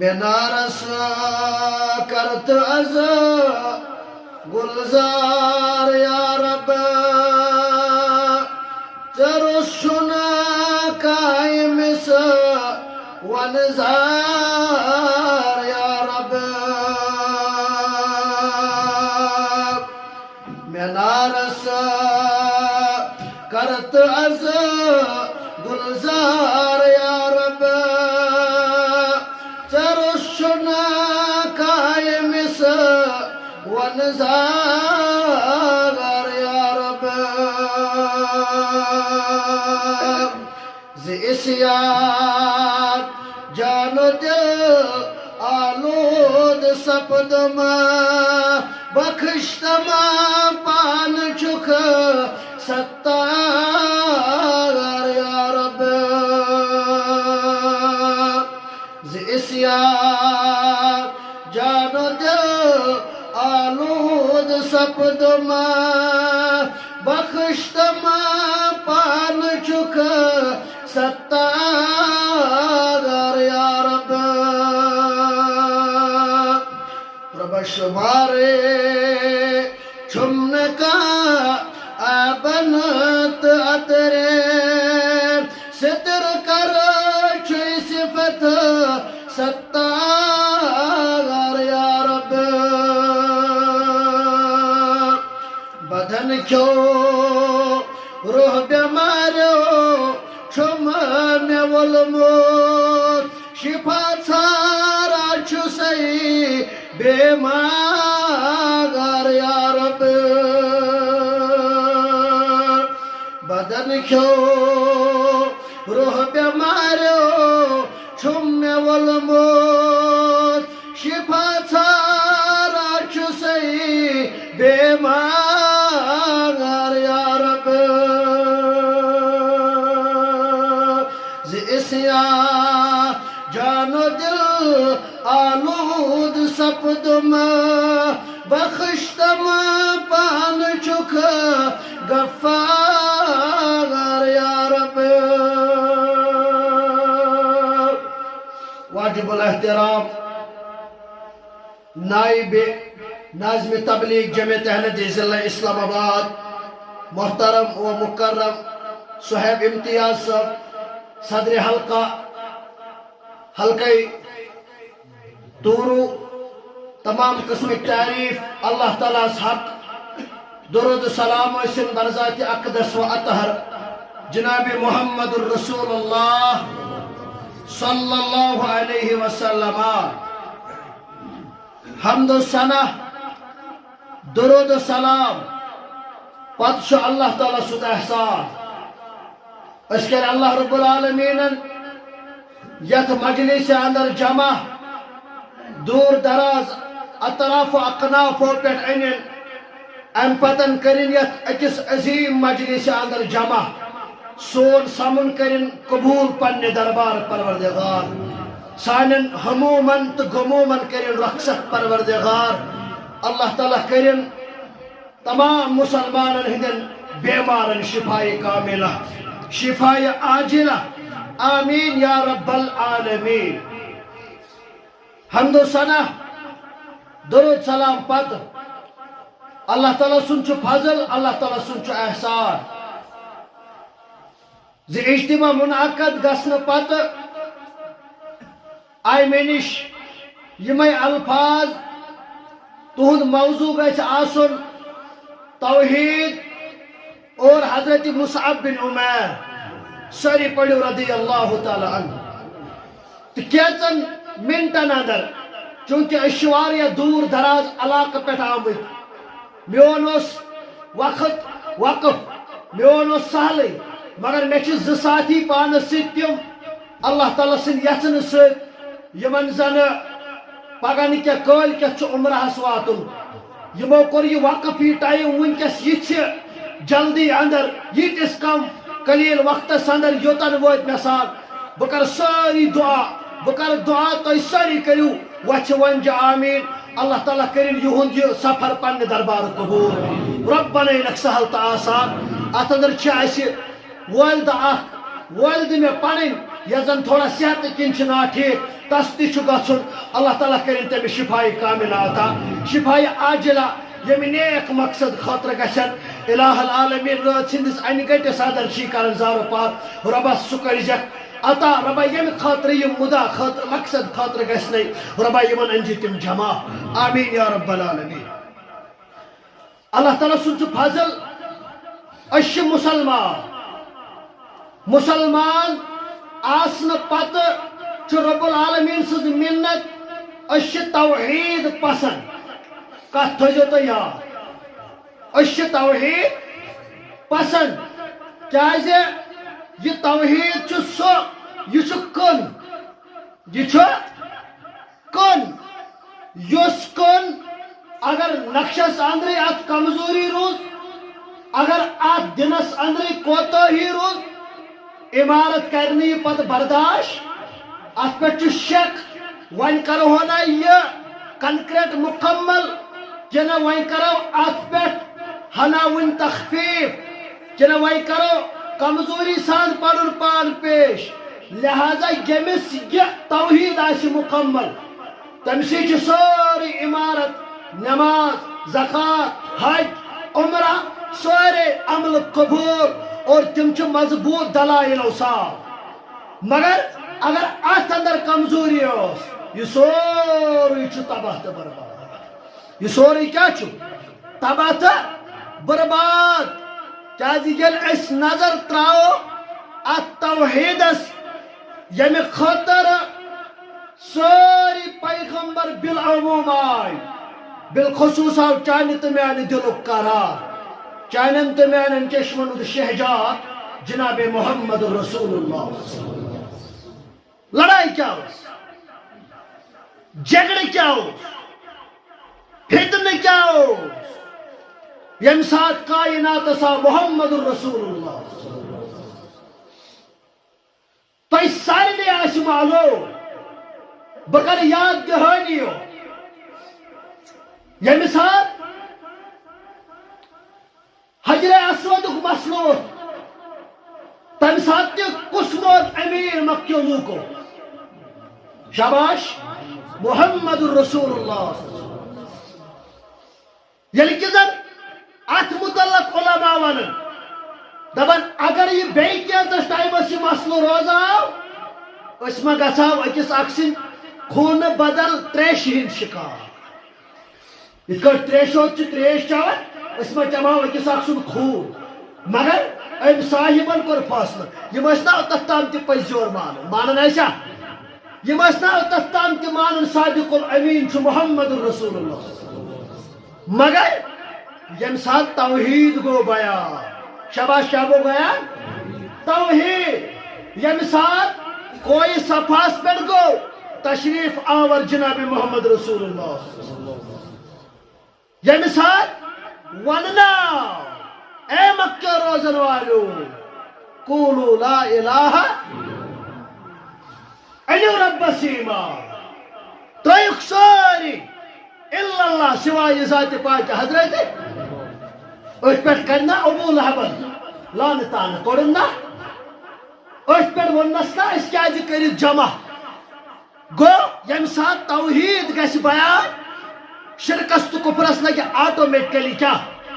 minaras kart az gulzar ya Rab Charushuna kaimis wanzar ya Rab minaras kart az gulzar ya Rab Charushuna kaimis wanzar ya Rab Zi isyan jano dil alud sapdama bakhshtama pan chuk sattar ya Rab Zi isyan jano dil alud sapdama bakhshtama pan chuk sattar ya Rab Rab shumare chumne ka abanat atre sitar kar chui sifat sattar ya Rab badan kyo ruh bemaro Chumane walmut shifa tsara chusai bemagar ya Rab badan kyo ruh bemaro chumne walmut shifa tsara chusai bemagar ya Rab isya jano dil alud sapdama bakhshtama pan chuk gaffar ya Rab واجب الاحترام نائب ناظم تبلیغ جمعیت اہل حدیث اسلام آباد محترم و مکرم صہیب امتیاز صاحب صدر حلقہ تورو تمام قسم تعریف اللہ تعالیٰ حق درود سلام وسن برذات اقدس و اطہر جناب محمد الرسول اللہ صلی اللہ علیہ وسلم حمد و ثنا درود سلام پتہ اللہ تعالیٰ سد احسان اس کر اللہ رب العالمین یت مجلس اندر جمع دور دراز اطراف و اقناف پہ ان ام پتن کرن یت اکس عظیم مجلس اندر جمع سون سمن کرن قبول پنہ دربار پروردگار سانن ہمومن تو غمومن کرن رخصت پروردگار اللہ تعالیٰ کرن تمام مسلمانن ہندن بیمارن شفائے کاملہ شفاء عاجلہ آمین یا رب العالمین حمد و ثنا درود سلام پت اللہ تعالیٰ سنچ فضل اللہ تعالیٰ سنچ احسان زی اجتماع منعقد گسن پت آئی منش یمے الفاظ تہند موضوع گژھِ آسن توحید اور حضرت مصعب بن عمیر ساری پڑھو رضی اللہ تعالی عنہ تو کیچن منٹن اندر چونکہ اشواریا دور دراز علاقہ پہ آمد میون وقت وقف میون سہلے مگر مے ساتھی پانس ستم اللہ تعالیٰ سن یژن سمن زن پگہ نی کل عمرہس واتن یمو کور یہ وقف یہ ٹائم ونکس یہ جلدی اندر یتس کم قلیل وقتس اندر یوتن ووت مے ساتھ بہ کر ساری دعا بہ کر دعا تھی ساری کرو وچھ ونج آمین اللہ تعالیٰ کرن یہند یہ سفر پنہ دربار قبول رب بنائنک سہل تو آسان ات اندر والدہ والد میں پن یزن تھوڑا صحت کن نا ٹھیک تس تہ گھن اللہ تعالیٰ کرن تمس شفائی کاملہ عطا شفائی عاجلہ یم نیک مقصد خاطر گھن الہ العالمین رات سندس ان گٹس ادرشی کرن زارو پاک ربس سہ کرجک عطا ربا یم خاطر یم مدا خاطر مقصد خاطر گھنے ربا یمن انجی تم جمع آمین یا رب العالمین اللہ تعالیٰ سن فضل اش مسلمان آسن پتہ چھ رب العالمین سز منت اش توحید پسند کت تھو تو یاد اش توحید پسند کیازِ یہ توحید چھ سو یہ چھ کن یہ چھ کن یس کن اگر نقشس اندر ات کمزوری روز اگر ات دنس اندر کوتاہی روز عمارت کرنی پت برداشت ات پہ شک ون کرو نا یہ کنکریٹ مکمل کنا ون کرو ات پہ ہنا ون تخفیف کنا ون کرو کمزوری سان پن پان پیش لہذا یمس یہ توحید آس مکمل تم سی سوری عمارت نماز زکات حج عمرہ سورے عمل قبول اور تم مضبوط دلائل صاحب مگر اگر ات اندر کمزوری یہ سوری تباہ تو برباد یہ سوری کیا تباہ تو برباد کیل اس نظر تراو ات توحیدس یم خاطر سوری پیغمبر بالعموم آئی بالخصوص آو چانہ تو میانہ دلک قرار چانن تو میانن چشمن شہجات جناب محمد رسول اللہ لڑائی کیا جھگڑے کیا فتنہ کیا یم سات کائنات سا محمد رسول اللہ تو سارے آس معلوم بکر یاد دہانی ہو یم سات حجر اسود مسلو تم سات کس موت امیر مکیو لوکو شاباش محمد رسول اللہ یعنی کہ زن ات متعلق علماء ونن دبن اگر یہ بیئی کیازس ٹائم اس مسلو روزا اس ما گژھاو اکس اکسن خون بدل تریش ہند شکار یہ کٹ تریشو تریش چاون اس میں چماو اکس اکسن خون مگر ام صاحبن کر فاصلہ یہ نا تتام تہ پزیور مانن ایسا یہ نا تتام تہ مانن صادق الامین چھ محمد رسول اللہ مگر یم سات توحید گو بیان شاباش کیا گو بیان توحید یم سات کوئی صفاس پر گو تشریف آور جناب محمد رسول اللہ یم سات وننا اے مکہ روزن والو قولوا لا الہ الا رب سیما تریک ساری الا اللہ سوائے ذات پاک حضرت اس پر کرنا ابو لہبن لانتان کرنا اس پر ونسنا اس کیا کر جمع گو یم سات توحید گس بیان شرکس تو کفرس لگے آٹومیٹکلی کیا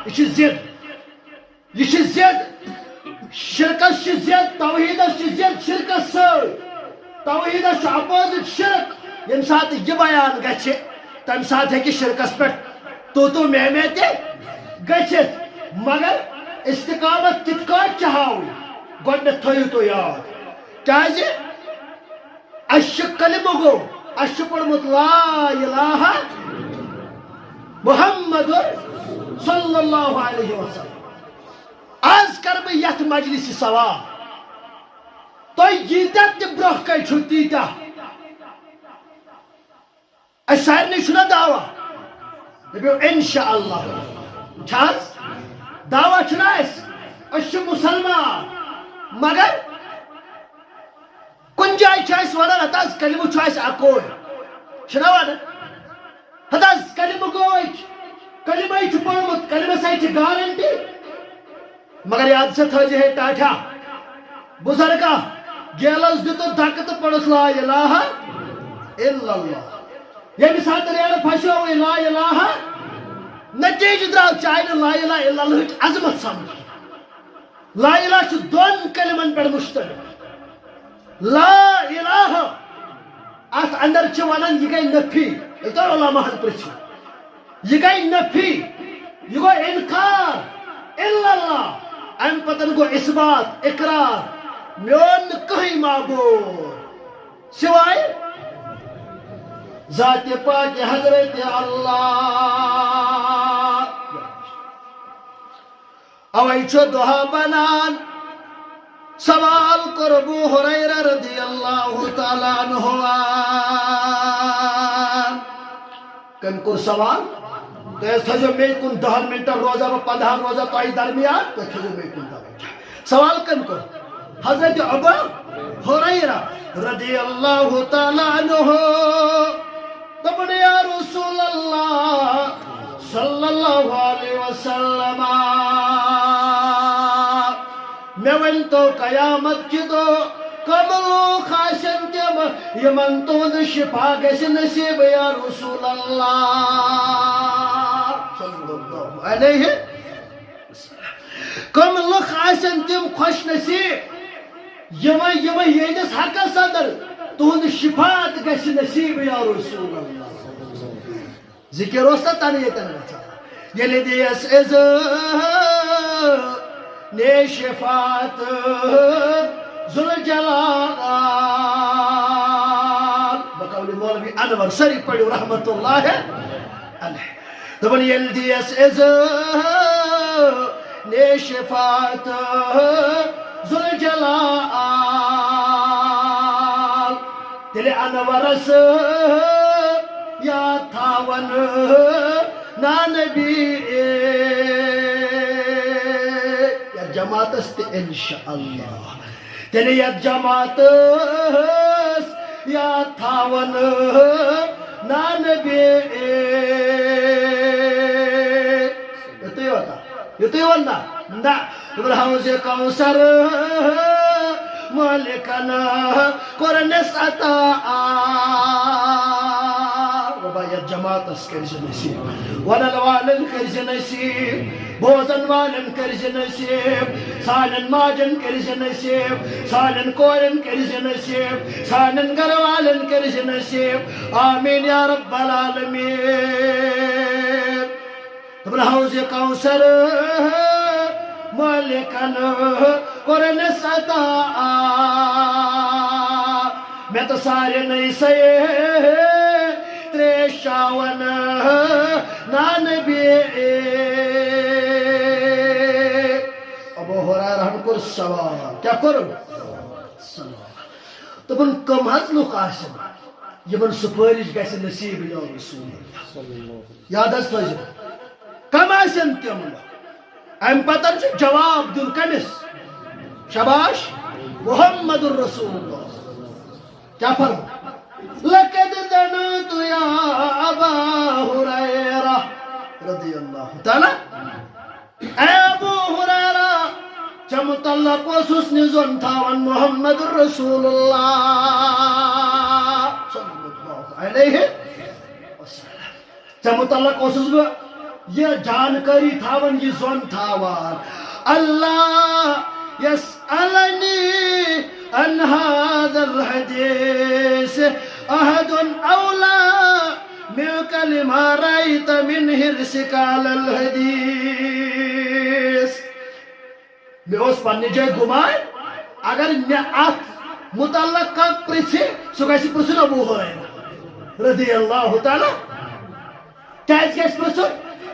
یہ زد یہ زد شرکس زد توحیدس زد شرکس توحیدس اپوزٹ شرک یم سات یہ بیان گچھ تم سات ہے کہ شرکس پہ تو میں تہ گچھت مگر استقامت کت کٹ چاہو گۄڈنیٚتھ تھٲیِو تُہۍ یاد کیازِ اَسہِ چھُ کلمہ گو اَسہِ چھُ پوٚرمُت لا الہ محمد صلی اللہ علیہ وسلم آز کر بہٕ یتھ مجلسہِ سوال تُہۍ ییٖتیاہ تہِ برونٛہہ کَنہِ چھُو تیٖتیاہ اَسہِ سارنٕے چھُنہ دعوا دٔپِو اِنشاء اللہ چھِ حظ دعوا چھُنہ اَسہِ أسۍ چھِ مُسلمان مگر کُنہِ جایہِ چھِ اَسہِ وَنان ہَتہٕ حظ کلمہٕ چھُ اَسہِ اَکوے چھِنہ وَنان ہَتہٕ حظ کلمہٕ گوے کلمے چھُ پوٚرمُت کلمس ہے چھِ گارنٹی مگر یاد سا تھٲیزِ ہے ٹاٹھا بُزرگا گیلس دتو دھک تو پڑھس لا الہ الا اللہ یمہ سات ریڑ پھشو لا الہ نتیجہ درو چاہے لا الہ الا اللہ عظمت سمجھ لا الہ چھ دون کلمن پر مشتمل لا الہ ات اندر چھ ونان یہ گئی نفی تو علماء پرچھ یہ گئی نفی یہ گو انکار الا اللہ ام پتن گو اثبات اقرار میون کہیں معبود سوائے ذات پاک حضرت اللہ اوئی چھو دعا بنان سوال کر ابو ہریرہ رضی اللہ تعالیٰ عنہ کن کر سوال تو اس تھجو میں کن 10 منٹ روزہ و 15 روزہ تو آئی درمیان تو تھجو میں کن 10 منٹ سوال کن کر حضرت ابو ہریرہ رضی اللہ تعالیٰ عنہ دبن یا رسول اللہ صلی اللہ علیہ وسلم میں ون تو قیامت کی دو کملو خاشن تیم یمن تو شفا گس نصیب یا رسول اللہ صلی اللہ علیہ کملو خاشن تیم خوش نصیب یمن یہنس حق صدر تہند شفاعت گس نصیب یا رسول اللہ ذکر اوسا تن یتن گژھان ییٚلہِ دیس نے شفاعت ذوالجلال بقول مولوی انور سری پڑھو رحمت اللہ علیہ دپن ییٚلہِ دیس نے شفاعت ذوالجلال تیلے انورس یا تھاون نا نبی یا جماعت است انشاءاللہ تیلے یا جماعت یا تھاون نا نبی یتوی ہوتا یتوی ہونا نا حوض کوثر مالکنا قرنس عطا ربایت جماعت اس کرج نصیب ونل والن کرج نصیب بوزن والن کرج نصیب سالن ماجن کرج نصیب سالن کورن کرج نصیب سالن گر والن کرج نصیب آمین یا رب العالمین تبن حوض کوثر مالکن قرنس عطا میں تو سارے نہیں سئے تریشاون نانبی ابو ہریرہ ہم کر سوال کیا کرو تو بن کم حد لوگ آسن یہ بن سپارش گیسے نصیب یا رسول اللہ یاد اس پاس کم آسن تیم ام پتر چھ جواب دن کمس شباش محمد الرسول اللہ کیا فرم لقد دنوت یا ابا ہریرہ رضی اللہ تعالی اے ابو ہریرہ چمتلق وسوسنی زن تھاون محمد الرسول اللہ صلی اللہ علیہ وسلم چمتلق وسوس یہ جانکاری تھاون یہ زن تھاون اللہ يسألني عن هذا الحديث أحد أولى منك لما رأيت من حرصك على الحديث میں اس پنی جائے گھمائے اگر میں ات متعلق کا پرچھے سو کیسی پرچھنا ابو ہریرہ رضی اللہ تعالی کیس کیس پرچھو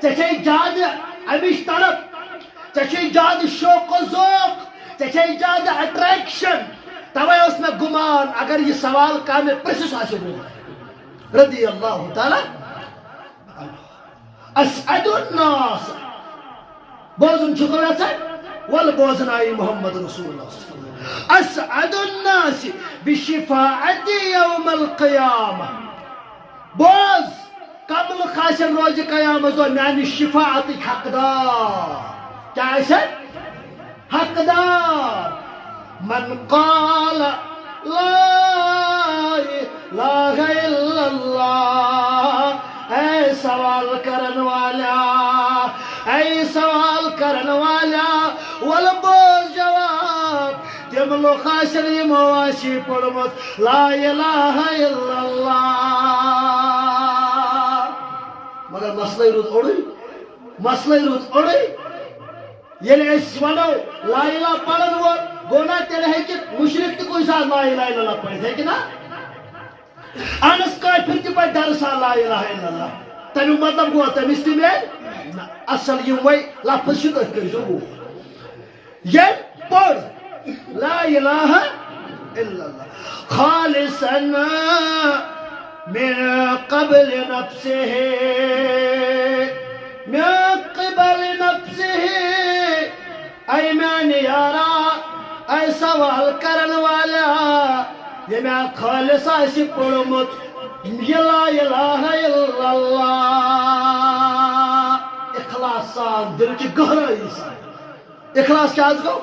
چچے جاد امیش طرف چچے جاد شوق و ذوق چچے جاد اٹریکشن توے اس میں گمان اگر یہ سوال کا میں پرسس حاصل ہو رضی اللہ تعالی اسعد الناس بوزن شکر ہے والبوزن آئی محمد رسول اللہ اسعد الناس بشفاعت یوم القیامہ بوز قبل خاشن روز قیامت یعنی شفاعت حقدار کیا ہے حقدار من قال لا الہ الا اللہ۔ اے سوال کرن والا، اے سوال کرن والا، ول بوز جواب تم لوگ آسن یمو آسی پڑمت لا الہ الا اللہ، مگر مسئلہ رود اوڑی، مسئلہ رود اوڑی۔ یعنی اس ونو لا الہ پڑھن وہ گونا تیرے ہے کہ مشرک تی کوئی ساتھ لا الہ الا اللہ پڑھے ہے کہ نا؟ انس کافر تی پڑھ درسا لا الہ الا اللہ، تمی مطلب گوا تم استعمال اصل یہ وی لفظ شد کر جو یہ پڑھ لا الہ الا اللہ خالصا من قبل نفسه، من قبل نفسه، اے میانی یارا، اے سوال کرن والا، یہ میں خالص آسی پڑھمت یہ لا الہ الا اللہ، اخلاص سان دل کی گہرائی سان۔ اخلاص کیا گو؟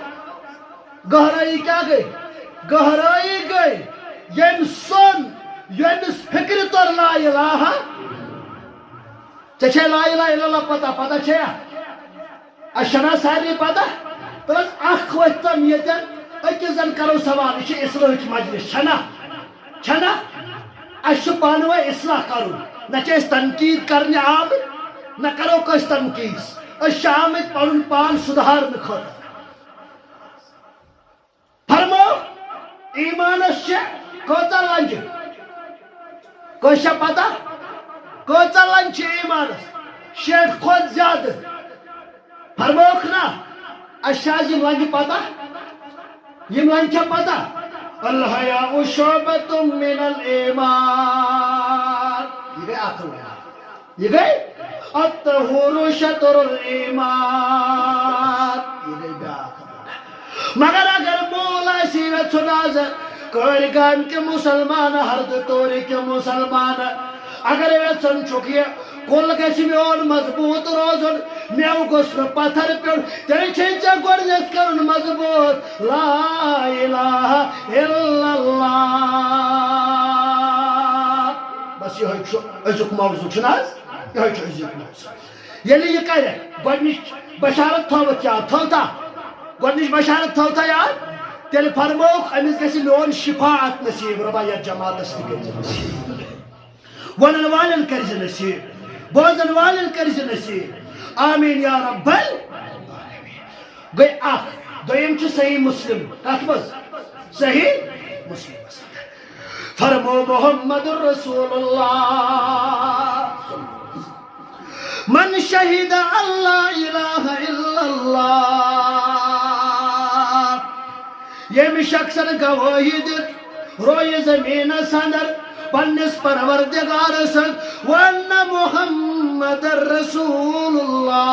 گہرائی کیا گئی؟ گہرائی گئی یم سن یمس فکر تر لا الہ، ژے لا الہ الا اللہ پتہ پتہ چھیا اشنا ساری پتہ بس اخ وتم یتن اکس زن کرو سوال یہ اصلاح مجلس چھنا چھنا اس پانو اصلاح کرو نہ چھ تنقید کرنے آمد نہ کرو کس تنقید اس آمد پن پان سدھارنے خاطر۔ فرمو ایمانس کوتا لنج کوش پتہ کوتا لنج ایمانس 60 کھت زیادہ فرموک نا اشاز یم لنج پتہ یم لنج پتہ الحیاء شعبۃ من الایمان، یہ گئی آخر میں یہ گئی الطہور شطر الایمان، یہ گئی بیاخر مگر اگر مولا سیرت سنازر کارگان کے مسلمان ہرد توری کے مسلمان اگر ویسن چکیے کل گسی میون مضبوط روزن میو گس پتھر پیون تیری چھینچا گوڑنیت کرن مضبوط لا الہ الا اللہ۔ بس یہ ازیک موضوع چھناز یہ ازیک موضوع یعنی یہ کرے گوڑنیش بشارت تھوت یاد تھوتا گوڑنیش بشارت تھوتا یاد تیل فرموک امس گسی میون شفاعت نصیب ربا یا جماعت استقل نصیب ونن والن کرز نصیب بوزن والن کرز نصیب آمین یا رب العالمین۔ گئی اخ دویم چھ صحیح مسلم کت مز صحیح مسلم فرمو محمد رسول اللہ من شہید اللہ الہ الا اللہ، یم شخصن گواہی دت روی زمین سندر پنس پروردگار سن وان محمد رسول اللہ،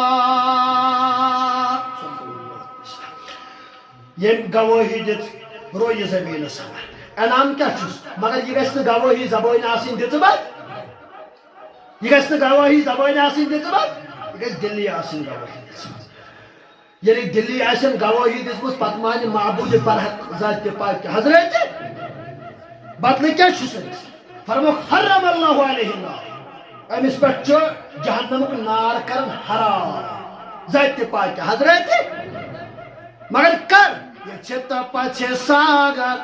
یم گواہی دت روی زمین سندر انعام کیا چیز مگر یہ گھس گواہی زبان آسین دت بات، یہ گھس گواہی زبان آسین دت بات، یہ گھس دلی آسین گواہی دت بات۔ یعنی دلی آسن گواہی دس بس پت مان معبود برحق ذات پاک حضرت بدل کیا چھ فرمو حرم اللہ علیہ النار، امس پہ جہنم نار کرن حرام ذات پاک حضرت مگر کر یہ چھ پچھ ساگر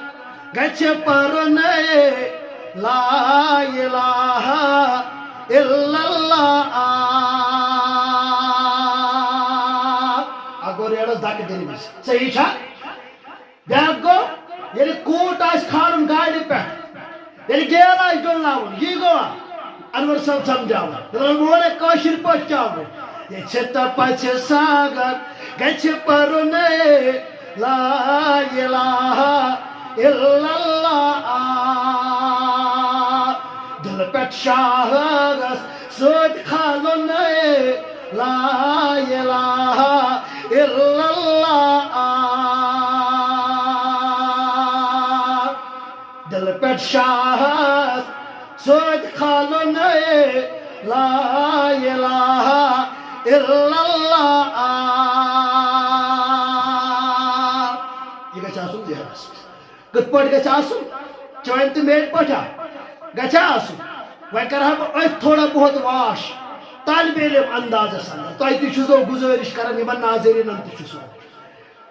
گچھ پرن لا الہ الا اللہ اگو ریڑس دک دل بس صحیح چھا بیاک گو یعنی کوٹ آس کھانن گاڑی پہ یعنی گیر آس ڈولناون یہ گو انور صاحب سمجھاون بولے کاشر پہ کیا گو یہ چھت پچھ ساگر گچھ پرن لا الہ الا اللہ، دل پہ شاہرس سوت کھالن لا الہ الا اللہ، دل پہ شاہرس سوت کھالن لا الہ الا اللہ، یہ گھس آسن ذہنس کت پٲٹھۍ گژھِ آسُن چون تو میل پٹھا گھا آسن وی کرا بہ تھوڑا بہت واش طالب علم اندازس اندر تہ تہ گزارش کران یمن ناظرین تہ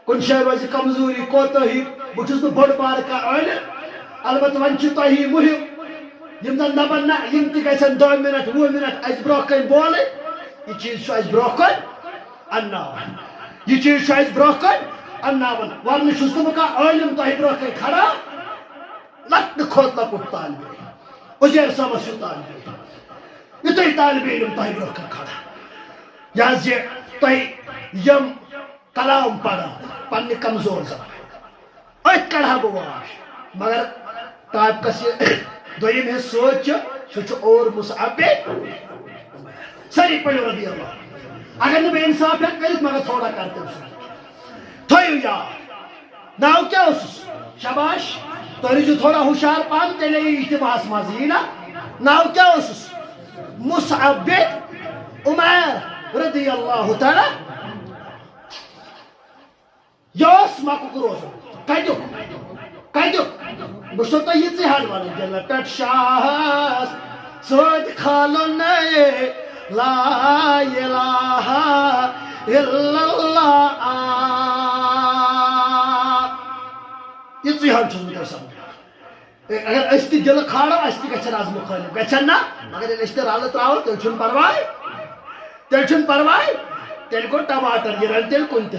کن جائے روز کمزوری کوتاہی بہت بڑ بار عالم البتہ ون تہ مہم یم زن دپان نا یم تہ گھن 2 منٹ 20 منٹ اس برہ کن بولن یہ چیز اس برہ کن انناوان یہ چیز اس برہ کن انناوان ورنہ چھس نہ بہ عالم تہ برہ کن کھڑا لکٹ کھوت لکٹ طالب علم عزیر صاحب طالب علم یہ طالب علم تہ برہ کن کھڑا یہ تہ یم کلام پڑھا پنہ کمزور زبان ات کڑا بہ واش مگر ٹاپکس یہ دویم حصہ سوچ سہ اور مصعب ساری پڑھو رضی اللہ اگر نہ بے انصاف کرت مگر تھوڑا کرتے تھو یاد ناو کیا اسس شاباش تہ روزو تھوڑا ہوشیار پان تیلے اجتماعس مز یہ نا ناو کیا اسس مصعب بن عمیر رضی اللہ تعالی یہ مکک روزن کتک بہ تہ یہ حال ون دل پہ شاہس ست کھالن لا الہ الا اللہ یہ حال چھس بہ سمجھ اگر اس تہ دل کھاڑو اس تہ گھن آز مخالف گھن نا مگر اس تہ رل ترو تیل پرواے تیل گو ٹماٹر یہ رل تیل کن تہ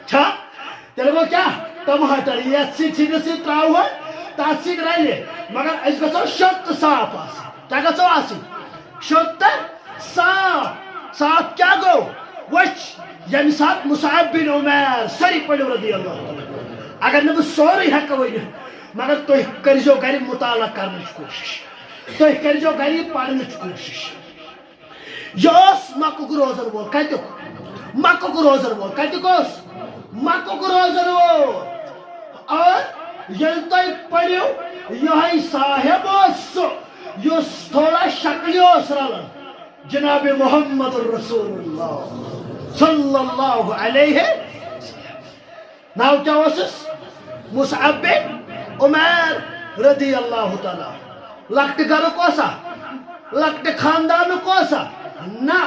سا تیل گو کیا ٹماٹر یہ سیدھے تراو تر سیت رلے مگر اس گھو شد تو صاف کیا گھو آسن شد تو صاف کیا گو وچ یم سات مصعب بن عمیر ساری پڑھو رضی اللہ اگر نہ بہ سوری ہیکہ ورنت مگر تھی کرزو گھر مطالعہ کرنچ کوشش تھی کرزو گھر پڑھنچ کوشش یہ مکک روزن وول کتک مکک روزن وول کتک مکک روزن وول اور یل تھی پڑھو یہ صاحب اس تھوڑا شکل رلان جناب محمد رسول اللہ صلی اللہ علیہ ناو کیا اسس مصعب بن عمیر رضی اللہ تعالی لکٹ گھر کوسا لکٹ خاندان کوسا نا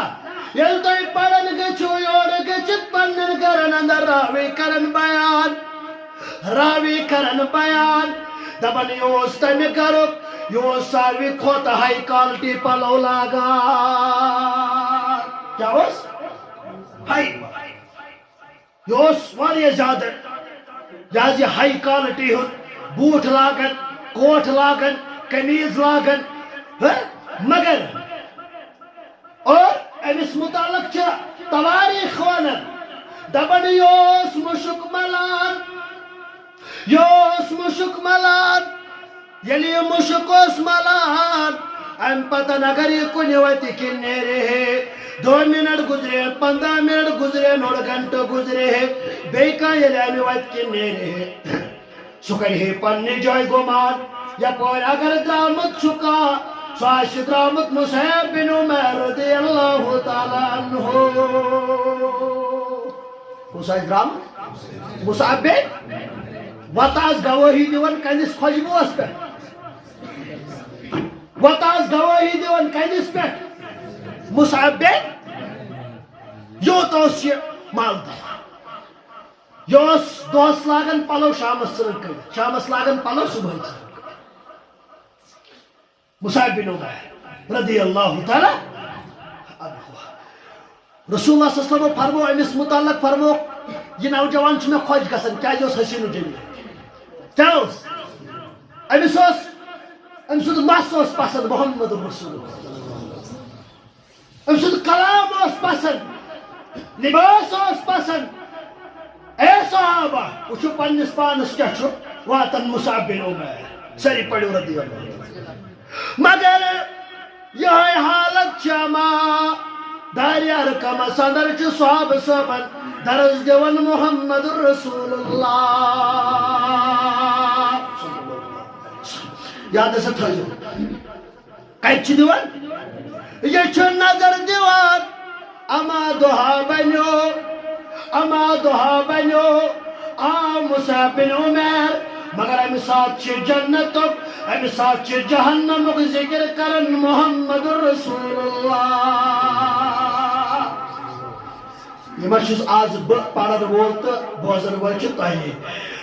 یل تھی پڑھن گھو یور گھت پنن گرن اندر راوی کرن بیان دپان یہ تمہ گھرک یہ ساروی کھت ہائی کوالٹی پلو لاگان کیا ہائی یہ زیادہ یہ ہائی کوالٹی ہند بوٹ لاگان کوٹ لاگان قمیض لاگان مگر اور امس متعلق تواریخ ونان دپان یہ مشک ملان یل یہ مشک ملان ام پتن اگر یہ کن وت کن نیرے 2 منٹ گزرے 15 منٹ گزرے 1 گھنٹہ گزرے بیل ام وت کن نیرے سہ کرے پنہ جائے گمان یپر اگر درامت کا سہ درامت مصعب بن عمیر رضی اللہ تعالی عنہ کس درامت مصعب بن وتاس گواہی دِوان کنس خوشبوس پہ وتاس گواہی دِوان کنس پہ مصعب بن یوت یہ مالدار یہ دہس لاگان پلو شامس ژرن کر شامس لاگان پلو صبح ژرن مصعب بن عمیر رضی اللہ تعالی رسول اللہ صلی اللہ علیہ وسلم فرمو امس متعلق فرمو یہ نوجوان میں خوش گسان کیا حسین جمیل کیا امس سند مس پسند محمد رسول اللہ ام سند کلام پسند لباس پسند اے صحابہ وچھو پنس پانس کیا واتن مصعب بن عمیر ساری پڑھو رضی اللہ مگر یہ حالت چما داریا رقم صدر صحاب صبن درس دیون محمد رسول اللہ یاد سے تھو کت دیوان یہ نظر دیوان اما دہا بنو آ مصعب بن عمیر مگر ام سات جنت امہ سات جہنم ذکر کرن محمد رسول اللہ یہ آز پڑھن وول تو بوزن وول تہ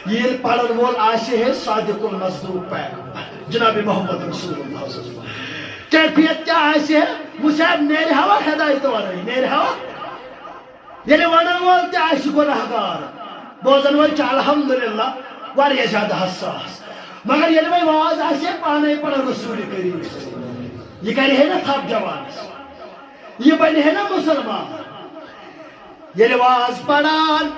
یہ پڑھن وول ہے صادق المصدوق پیغمبر جناب محمد رسول اللہ کیفیت کیا ہے مصعب نیرِ ہوا ہدایت ورٲے نیرِ ہوا ییٚلہِ ونن وول تہِ آسہِ گۄناہگار بوزن وول الحمدللہ واریاہ زیادہ حساس مگر ییٚلہِ وۄنۍ واز آسہِ پانے پڑھن رسول کریم یہ کرِ ہے نا تھپ جوانس یہ بنہِ ہے نا مسلمان ییٚلہِ واز پران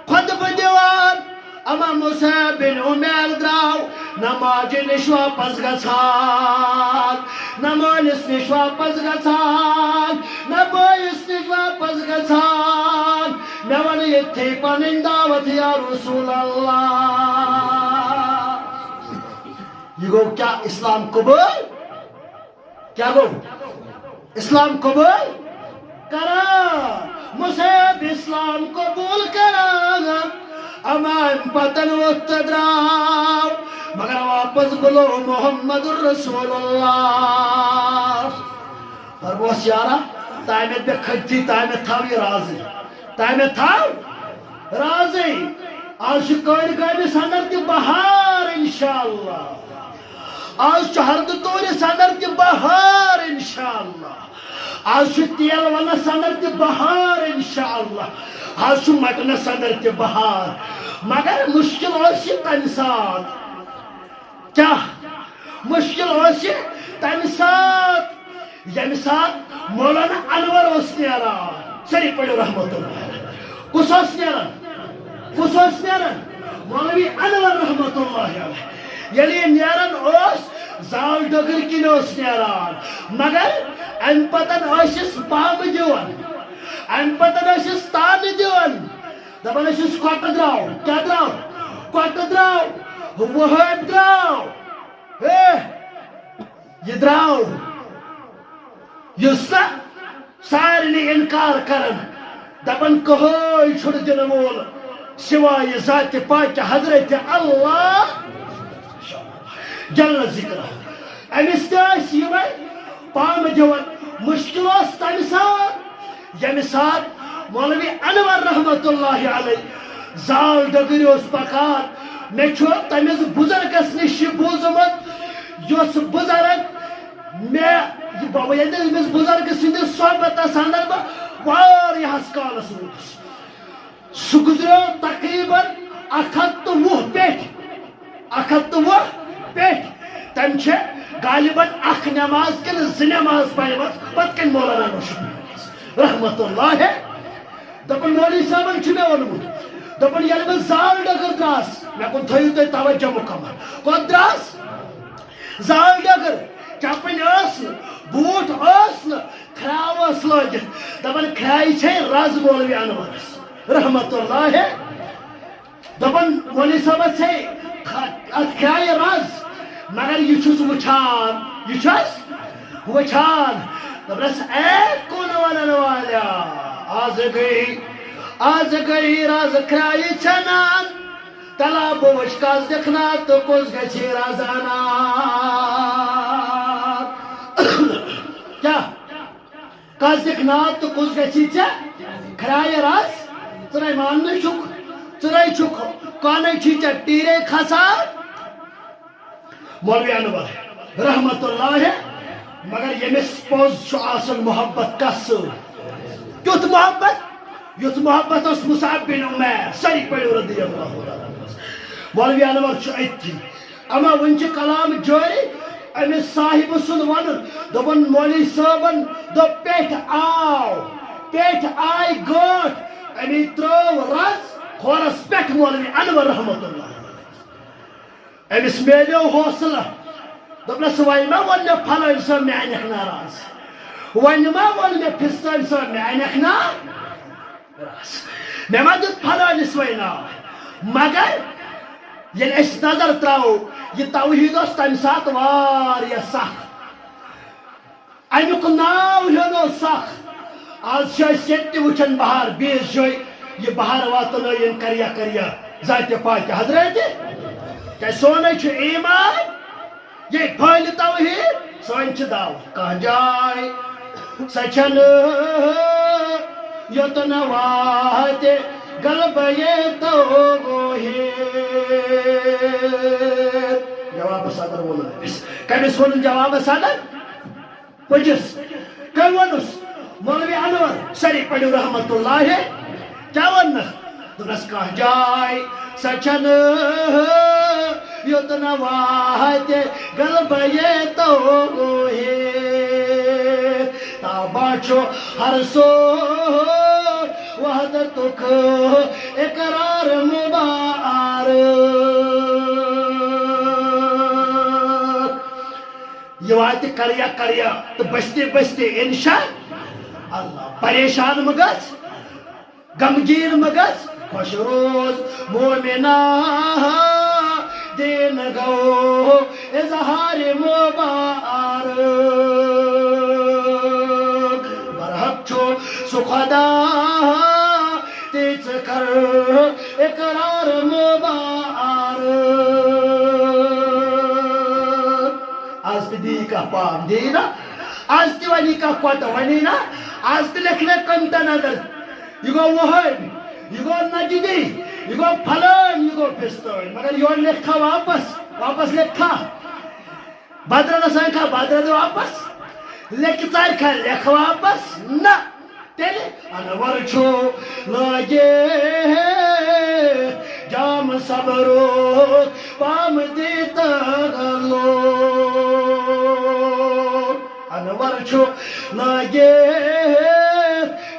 خطبہٕ دِوان اما مصعب بن عمیر درٛاو نمازِ نِش واپس گژھان نہ مٲلِس نِش واپس گژھان نہ بٲیِس نِش واپس گژھان مےٚ وَنہٕ ییٚتھٕے پنٕنۍ دعوت یا رسول اللہ یہ گو کیا اسلام قبول کیا گو اسلام قبول کران مصعب اسلام قبول کران امان پتن وقت دراو مگر واپس بلو محمد رسول اللہ فرموس یارا تائمت بے کھجتی تائمت تھاو یہ رازی تائمت تھاو رازی آج کوئی گامی سندر کی بہار انشاءاللہ آج ہرد توری سندر کی بہار انشاءاللہ آج تیل والا سندر کی بہار انشاءاللہ آج مٹن سندر کی بہار مگر مشکل ہوشی تم سات کیا مشکل ہوشی تم سات یم سات مولانا انور اس نیران سری پڑھو رحمت اللہ کس اس نیران مولوی انور رحمت اللہ علیہ یلی نیران اس زال ڈگر کن اس نیران مگر ام پتن اسس پام دیوان ام پتن اسس تان دیوان دپان اسس کوٹ دراو کیا دراو کوٹ دراو وہب دراو یہ دراو یس نا سارے انکار کرن دپان کہوئی چھڑ دن وول سوائے ذات پاک حضرت اللہ جل ذکر امس تس یہ پام دیوان مشکل اس تمہ سات یم سات مولوی انور رحمت اللہ علیہ زال ڈگر اس پکان مے تمس بزرگس نش بوزمت اس بزرگ مے بزرگ سندس صحبتس اندر بہ واریاہس کالس روٗدُس سہ گزریو تقریباً 120 پیٹھ تم غالباً اخ نماز کن ز نماز پڑھمت پتہ کن مولانا نوشد رحمت اللہ دپن مولوی صاحبن مے وونمت دپن یل بہ زال ڈگر دراس مے کن تھیو تھی توجہ مکمل کوت دراس زال ڈگر چپن اس بوٹ اس کھراو اس لگت دپن کھرائی چھ رز مولوی انورس رحمت اللہ دپن مولوی صاحب چھ ات کھرائی رز مگر یہ چھس وچھان دپنس اے کون ونن والیا آز گئی راز کھرائی چھنان تلا بوش کاز دکھنا تو کس گچھی رازانا کیا کاز دکھنا تو کس گچھی کھرائی راز ژرائی ماننے چھک ژرائی چھک کانے چھیچا ٹیرے کھسان مولوی انور رحمت اللہ مگر یمس پوز آسن محبت کس کیت محبت اس مصعب بن عمیر سری پڑھو رضی اللہ مولوی انور اتھی اما ونچ کلام جاری امس صاحب سن ون دپن مولوی صاحبن دپ پیٹھ آئی گوٹ امی ترو رز کھورس پیٹھ مولوی انور رحمت اللہ امس میلیو حوصلہ دپنس وی ما ون مے پھلٲنۍ صٲب مے انکھ ناراض ون ما ون مے پھستٲنۍ صٲب مے انکھ ناراض مے ما دیُت پھلٲنِس وی ناو مگر ییٚلہِ أسۍ نظر تراوو یہ توحید اوس تمہِ ساتہٕ واریاہ سخ امیُک ناو ہیوٚن اوس سخ آز چھِ أسۍ ییٚتہِ تہِ وٕچھان بہار بیٚیِس جایہِ یہ بہار واتنٲیِن کریا ذاتِ پاکہِ حضرت کیا سونے چھ ایمان یہ پھل توحید سن دعوت کان جائے سچن یوتن وات غلب یہ توحید جواب صدر وون کمس وون جواب صدر پجس کم ونس مولوی انور سری پڑھو رحمت اللہ کیا ونس دس کان جائے سچن یوتن وات غلب یہ توحید تاباچو ہر سو وحدتک اقرار مبارک یہ وات کریا تو بستے بستے انشاء اللہ پریشان مگز غمگین مگز خوش روز مومنہ دین گو اظہار مبارک برحق چھو سو خدا تیز کر اقرار مبارک آج تی دی کا پام دی نا آج تی وانی کا قوت وانی نا آج تی لکھنے کنتا نظر یہ گو وہن یہ گو نجدی یہ گو پھلن یہ گو پستون مگر یہ لکھا واپس لکھا بدر نسان کا بدر دو واپس لکھ چار کا لکھ واپس نا تیلے انور چھو لگے جام صبرو پام دیتا گلو انور چھو لگے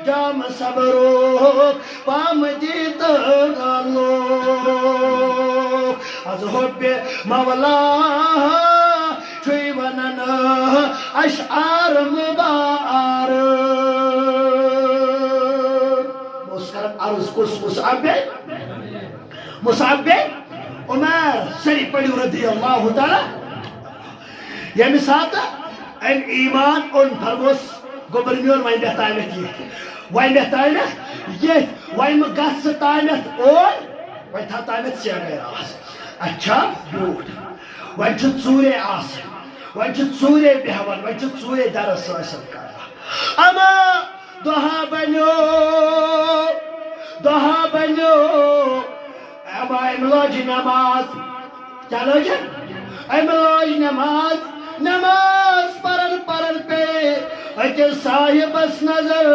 جام صبرو پام دیتا گلو از حب مولا چھوئی ونن اشعار مبارک مسکرت عرض کس مصعب بن عمر سری پڑھو رضی اللہ تعالی یمی ساتھ ام ایمان ان فرموس گوبرنیور وائن بہتائمت یہ وائن گس تائمت اور وائن تھا تائمت سیا گئے آس اچھا بوٹ وائن چھو ژورے آس وائن چھو ژورے بہوان وائن چھو ژورے درس آسن کرا اما دہا بنیو اما املاج نماز کیا لوجن املاج نماز پرن پہ اچھے صاحب اس نظر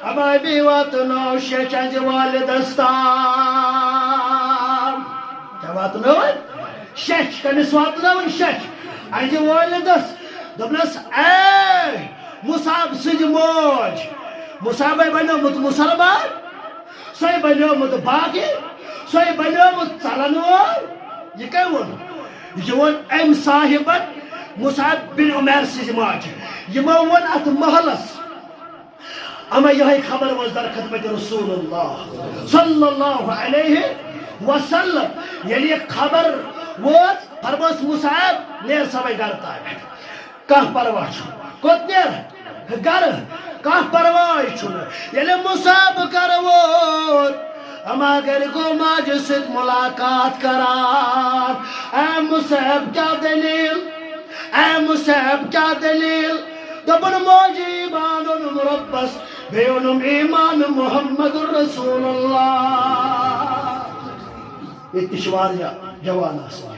اما بیوات نو شیچان والدستان کیا وات نو شیچ کمیس وات نو شیچ انجی والدست دبنس اے مصعب سج موج مصعب بنو مت مسلمان سوئی بنو مت باقی سوئی بنو مت چلنوار یہ کیا یہ ام صاحبت مصعب بن عمر سج موج یہ ون ات محلس اما یہ خبر وز در خدمت رسول اللہ صلی اللہ علیہ وسلم یعنی خبر وز فرموس مصعب نیر سوئی گر تائمت کہاں پرواہ چھو کت نیر گر کہاں پرواہ چھو یعنی مصعب گر وود اما گر کو ماج ست ملاقات کران اے مصعب کیا دلیل دبن موجی ایمان مربس بیونم ایمان محمد رسول اللہ یہ تشواریا جوان آسان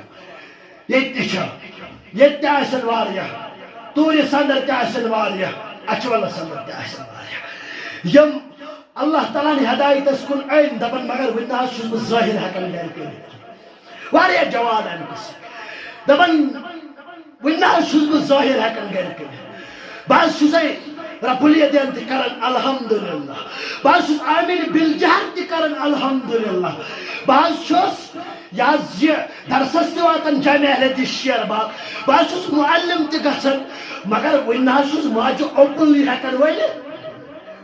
یہ تیسن واریا توری سندر تیسن واریا اچوالا سندر تیسن واریا یم اللہ تعالیٰ نے ہدایت اس کن این دبن مگر ونہا شزم ظاہر حکم لیر کریں واریا جوان ہے کسی دبن ونہا شزم ظاہر حکم لیر کریں بعض شزائی رب الیدین تکرن الحمدللہ بعض شز آمین بالجہر تکرن الحمدللہ بعض شز یازی درسس تواتن جامع اہل شیر بعض شز معلم تکسن مگر ونہا شز ماجو اوپنلی حکن ویلی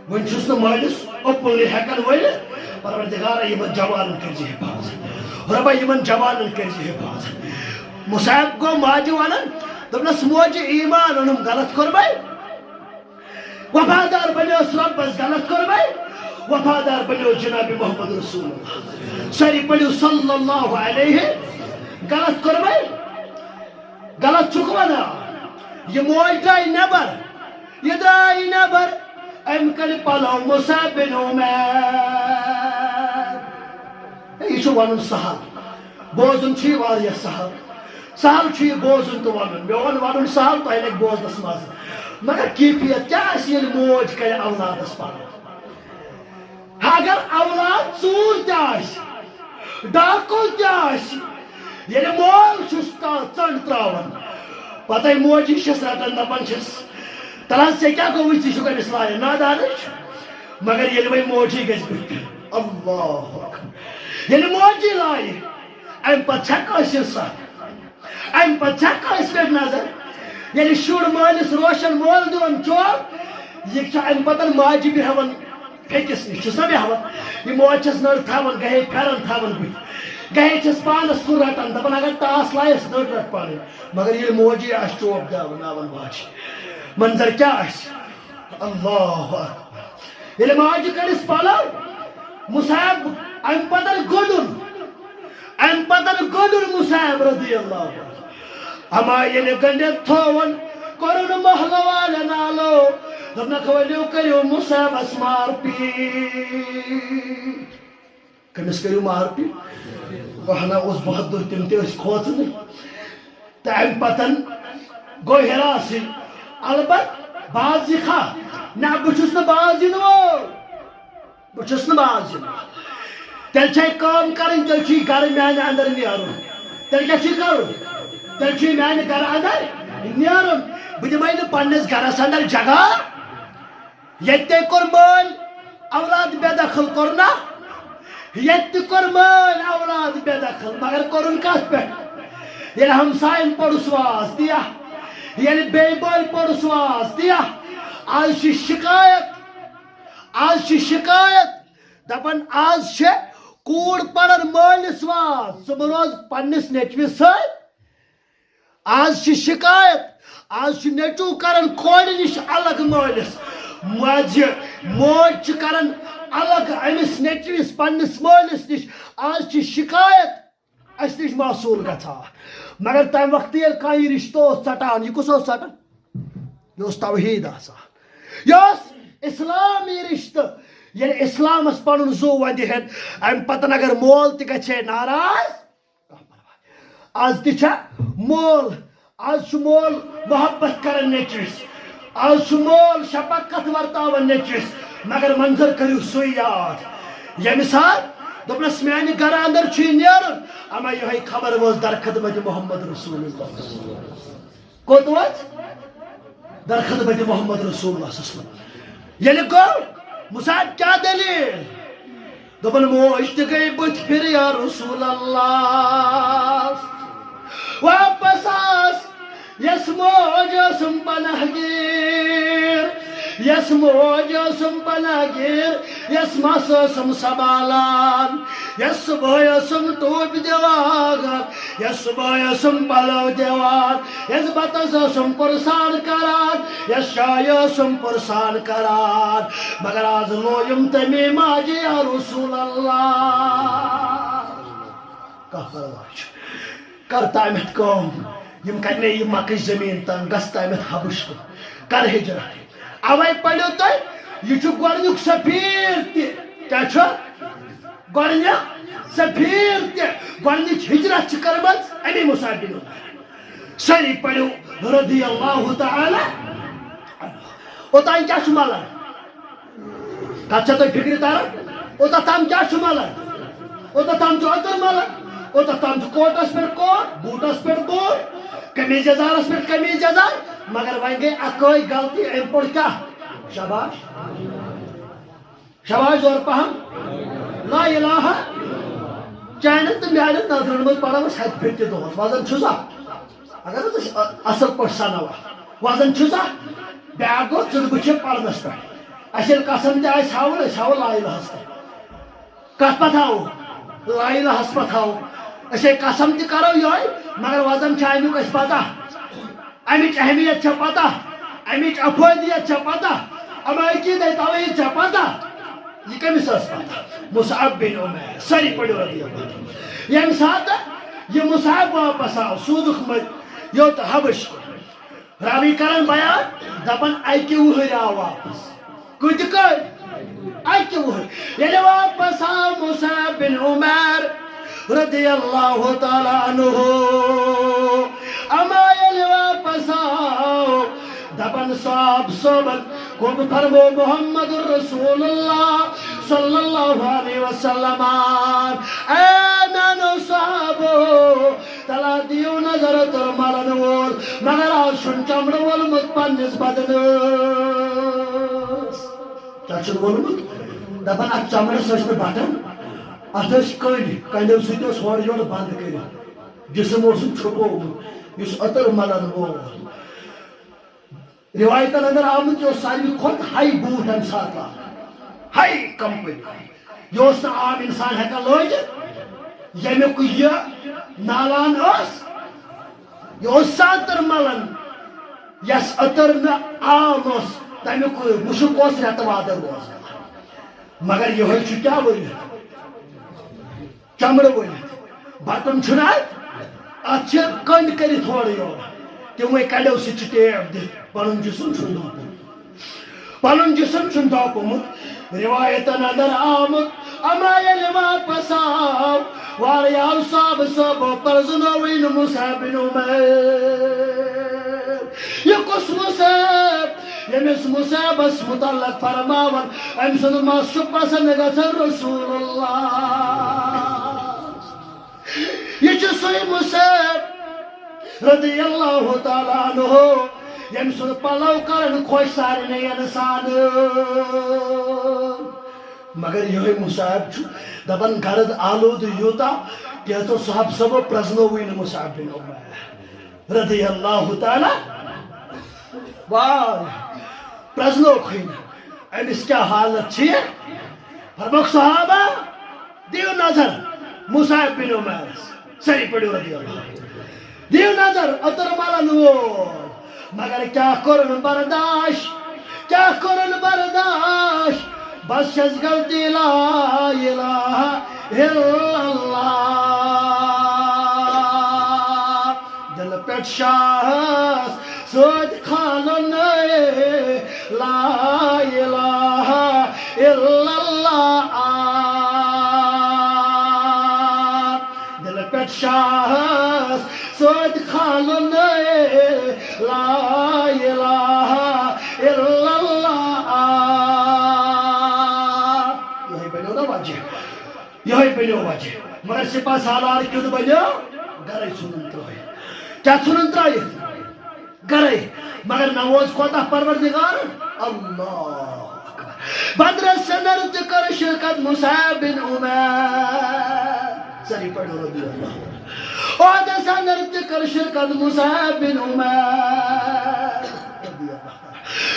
ون شز مالس اوپنلی حکن ویلی پروردگارہ یمن جوانن کرزی حفاظت ربا یمن جوانن کرزی حفاظت مصعب کو ماجو ونن دبنس موجی ایمان انہم غلط کربائی وفادار بنیو اسلام بس غلط کربائی وفادار بنیو جناب محمد رسول اللہ سری پڑھو صلی اللہ علیہ غلط کربائی غلط چھک ونان یہ موج درائے نبر یہ درائے نبر ام کر پلو مصعب بن عمیر یہ ون سہل بوزن واریاہ سہل سہل یہ بوزن تو ون مے ون سہل تہ لگہ بوزنس مز مگر کیفیت کیا یل موج کر اولادس پلو اگر اولاد ژوٗر تہِ آسہِ ڈاکو تہِ آسہِ ییٚلہِ مول چھُس ژنٛڈ تراوان پتہٕ موجی چھس رٹان دپان چھس تلان ژےٚ کیٛاہ گوٚوُے ژٕ چھُکھ أمِس لایان نادانٕے چھُ مگر ییٚلہِ وۄنۍ موجی گژھِ بٕتھِ اللہ اکبر ییٚلہِ موجی لایہِ امہِ پتہٕ چھےٚ کٲنٛسہِ ساتھ امہِ پتہٕ چھےٚ کٲنٛسہِ پٮ۪ٹھ نظر ییٚلہِ شُر مٲلِس روشن مول دِوان چوب یہِ چھُ امہِ پتہٕ ماجہِ بیٚہوان پھیٚکِس نِش چھُس نا بیٚہوان یہِ موج چھس نٔر تھاوان گہے پھیرن تھاوان بٕتھِ گہے چھس پانس کُن رٹان دپان اگر ٹاس لایس نٔر رٹ پانے مگر ییٚلہِ موجی آسہِ چوب داوان ماجہِ منظر کیا آسہِ اللہ اکبر ییٚلہِ ماجہِ کڑس پلو مصعب امہِ پتہٕ گوٚدُن مصعب رضی اللہ عنہ اما ییٚلہِ گٔنڈِتھ تھووُن کوٚرُن محلہٕ والٮ۪ن آلو دوٚپنکھ ؤلِو کٔرِو مصعبس مار پیٖٹ کٔمِس کٔرِو مار پیٖٹ وہنا اوس بہادُر تِم تہِ ٲسۍ کھوژنٕے تہٕ امہِ پتہٕ گوٚو ہراسٕے البت باز یہ کھا نہ بہٕ چھُس نہٕ باز یِنہٕ وول بہٕ چھُس نہٕ باز یِنہٕ وول تیٚلہِ چھے کٲم کرٕنۍ تیٚلہِ چھُے گرٕ میانہِ اندر نیرُن تیٚلہِ کیٛاہ چھُے کرُن تیٚلہِ چھُے میانہِ گرٕ اندر نیرُن بہٕ دِمے نہٕ پننِس گرس اندر جگہ ییٚتہِ تے کوٚر مٲلۍ اولاد بے دخل کوٚرنا ییٚتہِ تہِ کوٚر مٲلۍ اولاد بے دخل مگر کوٚرُن کتھ پٮ۪ٹھ ییٚلہِ ہمساین پوٚرُس واز دِیا ییٚلہِ بیٚیہِ بٲے پوٚرُس واز دِیا آز چھِ شکایت دپان آز چھِ کوٗر پران مٲلِس واز ژٕ مہٕ روز پننِس نیٚچوِس سۭتۍ آز چھِ شکایت آز چھُ نیٚچوٗ کران کورِ نِش الگ مٲلِس ماجہِ موج چھِ کران الگ أمِس نیٚچوِس پننِس مٲلِس نِش آز چھِ شکایت اَسہِ نِش موصوٗل گژھان مگر تمہِ وقتہٕ ییٚلہِ کانٛہہ یہِ رشتہٕ اوس ژٹان یہِ کُس اوس ژٹان یہِ اوس توحیٖد آسان یہِ اوس اِسلامی رشتہٕ ییٚلہِ اِسلامس پنُن زُو ودِ ہٮ۪ن امہِ پتہٕ اگر مول تہِ گژھِ ہے ناراض آز تہِ چھا مول آز چھُ مول محبت کران نیٚچوِس آز چھُ مول شفقت ورتاوان نیٚچوِس مگر منظر کٔرِو سُے یاد ییٚمہِ ساتہٕ دوٚپنس میانہِ گرٕ اندر چھُے نیرُن اما یِہوٚے خبر وٲژ در خدمت محمد رسول اللہ کوٚت وٲژ در خدمت محمد رسول اللہ صلی اللہ علیہ وسلم ییٚلہِ گوٚو مصعب کیا دلیل دوٚپُن موج تہِ گٔے بٕتھِ پھِرِ یا رسول اللہ واپس آس یس موج ٲسٕم پناہ گیٖر یس موج ٲسٕم پناہ گیٖر یس مس ٲسٕم سنبھالان یس صبحٲے ٲسٕم ٹوپہِ دِوان یس صبحٲے ٲسٕم پلو دِوان یس بتس ٲسٕم پُرسان کران یس چایہِ ٲسٕم پُرسان کران مگر آز لویُم تمی ماجہِ یا رسول اللہ کانٛہہ پرواے چھُ کر تامتھ کٲم یم کرنے یہ مکٕچ زمیٖن تنگ گژھ تامتھ حبش کُن کر ہجرت اوے پٔرِو تُہۍ یہِ چھُ گۄڈنیُک سفیر تہِ کیٛاہ چھُ گۄڈنیُک سفیر تہِ گۄڈنِچ ہجرت چھِ کٔرمٕژ امی مصعب بن عمیر سٲری پٔرِو رضی اللہ تعالی اوٚتانۍ کیٛاہ چھُ ملان کتھ چھےٚ تۄہہِ فکرِ تران اوٚتتھ تام کیٛاہ چھُ ملان اوٚتتھ تام چھُ عطر ملان اوٚتتھ تام چھُ کوٹس پٮ۪ٹھ کوٹ بوٗٹس پٮ۪ٹھ بوٗٹ قمیٖض یزارس پٮ۪ٹھ قمیٖض یزار مگر وۄنۍ گٔے اکٲے غلطی أمۍ پوٚر کیٛاہ شاباش شاباش زور پہم لا الہ چانٮ۪ن تہٕ میانٮ۪ن نظرن منٛز پرو أسۍ ہتہِ پھِرِ تہِ دۄہس وزن چھُسا اگر حظ أسۍ اصل پٲٹھۍ سناوان وزن چھُسا بیاکھ گوٚو ژٕ بہٕ چھِ پرنس پٮ۪ٹھ اَسہِ ییٚلہِ قسم تہِ آسہِ ہاوُن أسۍ ہاوو لا الہس پٮ۪ٹھ کتھ پتہٕ ہاوو لا الہس پتہٕ ہاوو أسے قسم تہِ کرو یہوے مگر وزن چھِ امیُک اَسہِ پتہ امِچ اہمیت چھےٚ پتہ امِچ افٲدیت چھےٚ پتہ اما عقیدے توحیٖد چھےٚ پتہ یہ کٔمِس ٲس پتہ مصعب بن عمیر سٲری پٔرِو رضی اللہ ییٚمہِ ساتہٕ یہ مصعب واپس آو سوٗزُکھ یوت حبش راوی کران بیان دپان اکہ وہر آو واپس کت کر اکہ وہر ییٚلہِ واپس آو مصعب بن عمیر رضی اللہ تعالی عنہ اما ییٚلہِ واپس آو دپان صاحب صوبن کو فرمو محمد رسول اللہ صلی اللہ علیہ وسلم اے نانو صحابو تلا دیو نظر تر مالن وول مگر آشن چمڑ وولمت پنس بدنس کیا چھن وولمت دپان ات چمڑس ٲسۍ نہٕ بٹن ات ٲسۍ کنڈیو سۭتۍ اوس ہورٕ یورٕ بند کٔرِتھ جسم اوسُم چھپومُت یُس عطر ملن وول روایتن اندر آمد جو ساروی کھوت ہائی بوٹ ام سات ہائی کمپنی یہ اس نا عام انسان ہیکا لوجت یمیک یہ نالان اس یہ اس ساتر ملن یس اتر نا عام اس تمیک مشک اس ریت وادر اس مگر یہ ہوئی چھو کیا ونیت چمڑ ونیت باتم چھنائت اچھے کنڈ کری تھوڑی اور تمے کڑو سی ٹیپ دت پن جسم چھن دھوپمت روایتن اندر آمد اما ییٚلہِ واپس آو واریاہو صحابو پرزنوین مصعب بن عمیر یہ کس مصعب ییٚمِس مصعبس متعلق فرماون أمۍ سُنٛد مس چھُ پسند گژھان رسول اللہ یہ چھُ سُے مصعب رضی اللہ تعالی عنہ یم سن پلو کرن خوش سارے انسان مگر یہ مصعب دپان گرد آلود یوتا کہتو صاحب سب پرزنوین مصعب بن عمیر رضی اللہ تعالی واہ پرزنو کھین امس کیا حالت چھ فرموک صحابہ دیو نظر مصعب بن عمیر سری پڑھو رضی اللہ دیو نظر اتر مالن وول مگر کیا کرن برداشت بس چھس غلطی لا الہ الا اللہ دل پٹ شاہس سوت کھانن لا الہ الا اللہ دل پٹ شاہس سوت کھانن لا الہ الا اللہ یہ بنو وجہ مگر سپاہ سالار کیوں بنو گرے ژھنن ترٲیِتھ کیا ژھنن ترٲیِتھ گرے مگر نوز کوتاہ پروردگار اللہ اکبر بدر سنر تہ کر شرکت مصعب بن عمیر سری پڑھو رضی اللہ عہد سنر تہ کر شرکت مصعب بن عمیر